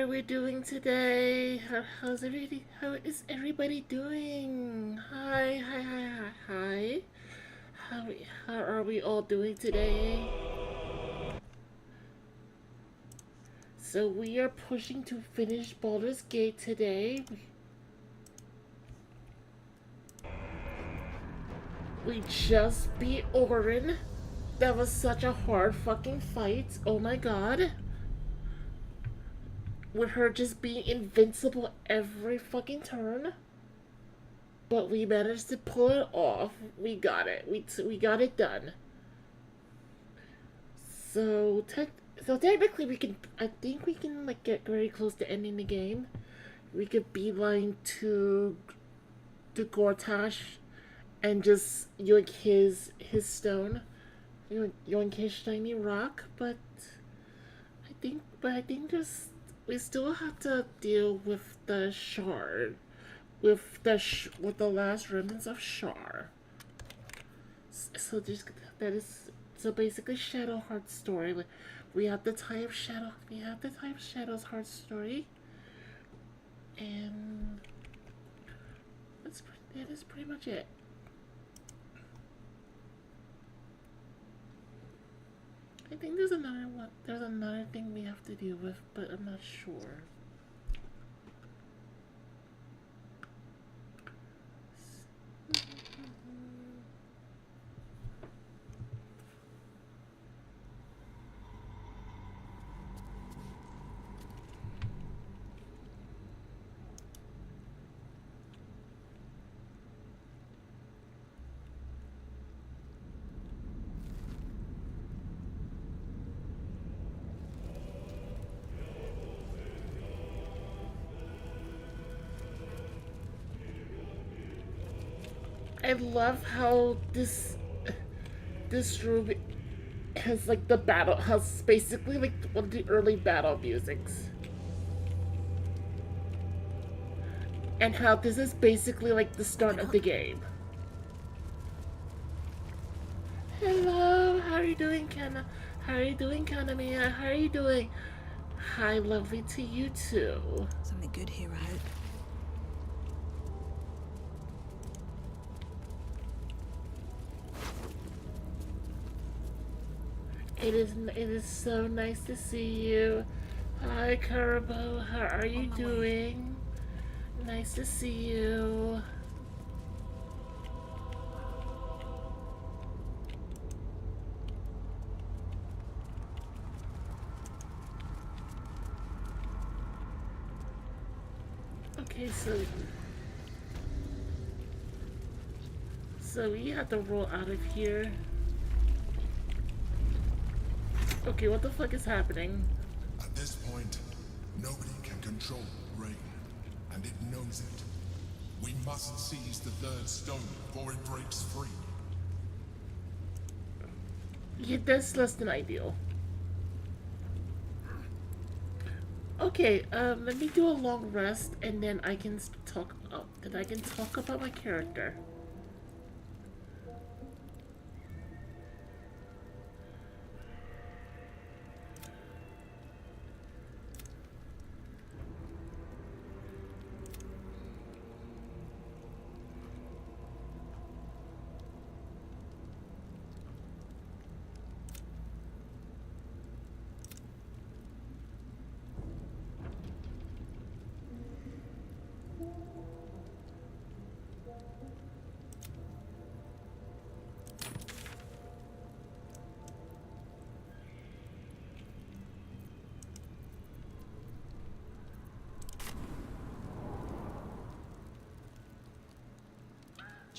are we doing today? How is everybody doing? Hi. How are we all doing today? So we are pushing to finish Baldur's Gate today. We just beat Orin. That was such a hard fucking fight. Oh my god. With her just being invincible every fucking turn. But we managed to pull it off. We got it. We got it done. So technically we can. I think we can like get very close to ending the game. We could beeline to Gortash and just yoink his stone, yoink his shiny rock. I think just we still have to deal with the shard, with the last remnants of Shar. So just that is so basically Shadowheart's story. We have the Tie of Shadow's heart story, and that is pretty much it. I think there's another one. There's another thing we have to deal with, but I'm not sure. I love how this room has like the battle has basically like one of the early battle musics, and how this is basically like the start of the game. Hello, how are you doing, Kana? How are you doing, Kanamiya? How are you doing? Hi, lovely to you too. Something good here, I hope. It is so nice to see you. Hi, Karabo. How are you doing? Nice to see you. Okay, so we have to roll out of here. Okay, what the fuck is happening? At this point, nobody can control rain, and it knows it. We must seize the third stone before it breaks free. Yeah, that's less than ideal. Okay, let me do a long rest, and then I can talk. Then I can talk about my character.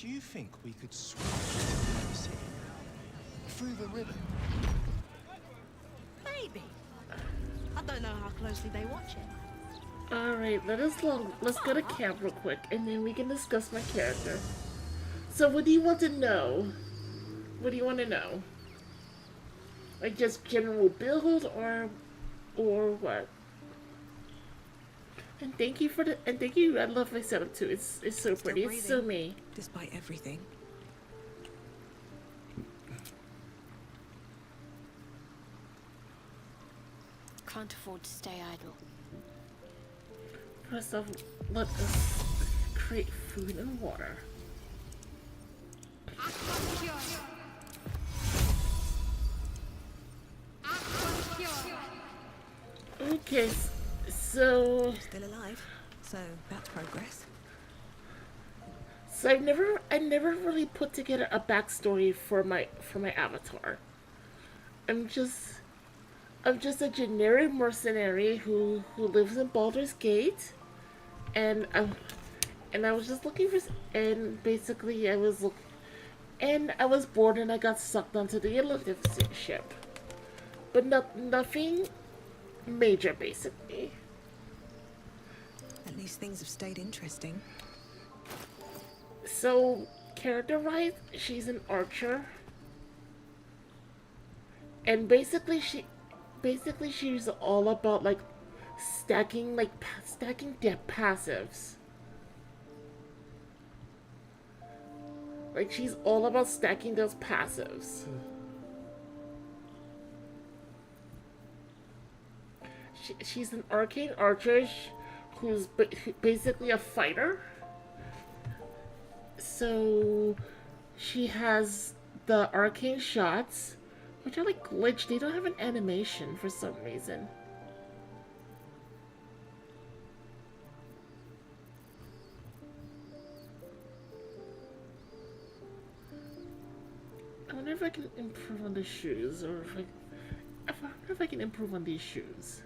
Do you think we could swim through the river? Maybe. I don't know how closely they watch it. Alright, let's go to camp real quick, and then we can discuss my character. So what do you want to know? What do you want to know? Like just general build or what? And thank you I love my setup too. It's so pretty. It's so me. Despite everything. Can't afford to stay idle. First off, let us create food and water. Okay, so Still alive, so that's progress. so I never really put together a backstory for my avatar. I'm just I'm just a generic mercenary who lives in Baldur's Gate, and I was just looking for and basically I was bored and I got sucked onto the Elliptic ship, but nothing major basically. At least things have stayed interesting. So character-wise, she's an archer, and basically she's all about like stacking their passives. Like she's all about stacking those passives. She's an arcane archer who's basically a fighter. So she has the arcane shots, which are like glitched. They don't have an animation for some reason. I wonder if I can improve on the shoes, or I wonder if I can improve on these shoes.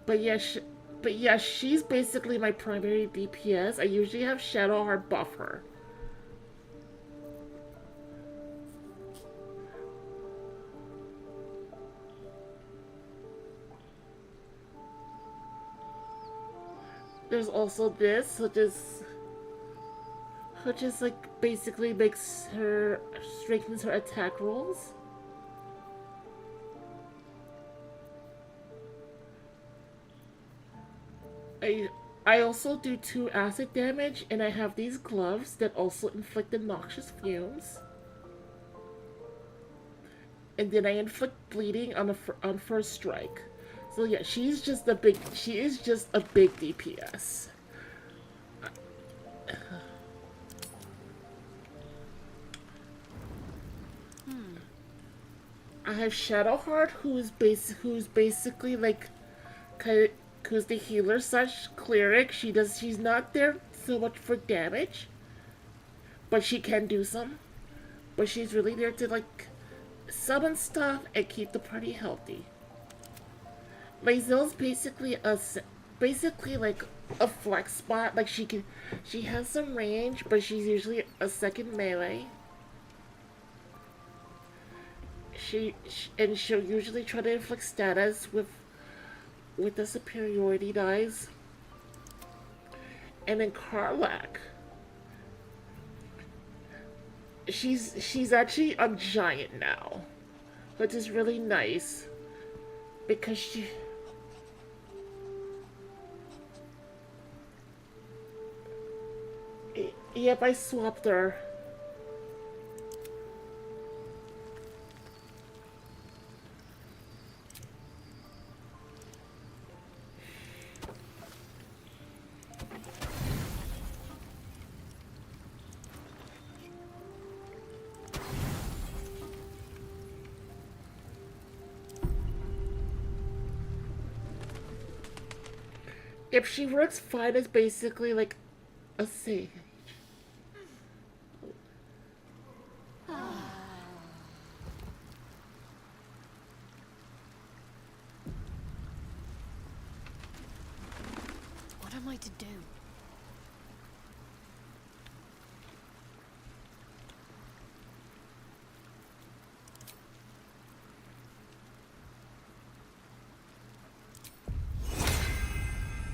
But yeah, she's basically my primary DPS. I usually have Shadowheart buff her. There's also this, which is like basically strengthens her attack rolls. I also do 2 acid damage, and I have these gloves that also inflict the noxious fumes. And then I inflict bleeding on first strike. So yeah, she is just a big DPS. I have Shadowheart, who's basically like who's the healer slash cleric. She's not there so much for damage, but she can do some. But she's really there to like summon stuff and keep the party healthy. Lae'zel's basically like a flex spot. Like she has some range, but she's usually a second melee. She'll usually try to inflict status with the superiority dice. And then Karlach, she's actually a giant now, which is really nice because yep, I swapped her. If she works fine as basically like a sage. What am I to do?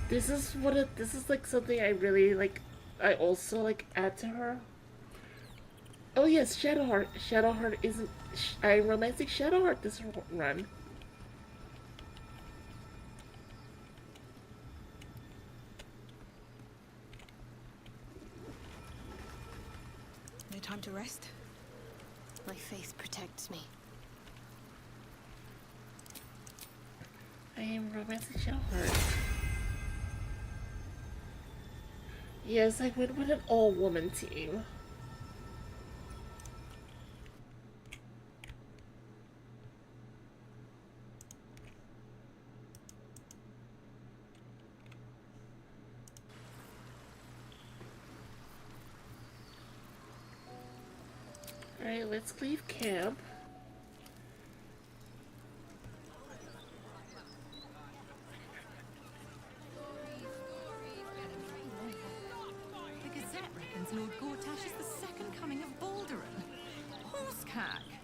This is like something I really like. I also like add to her. Oh yes, Shadowheart. Shadowheart isn't. I'm romancing Shadowheart this run. No time to rest? My faith protects me. I am romancing your heart. Yes, I went with an all-woman team. Alright, let's leave camp. The Gazette reckons Lord Gortash is the second coming of Balderon. Horsecack!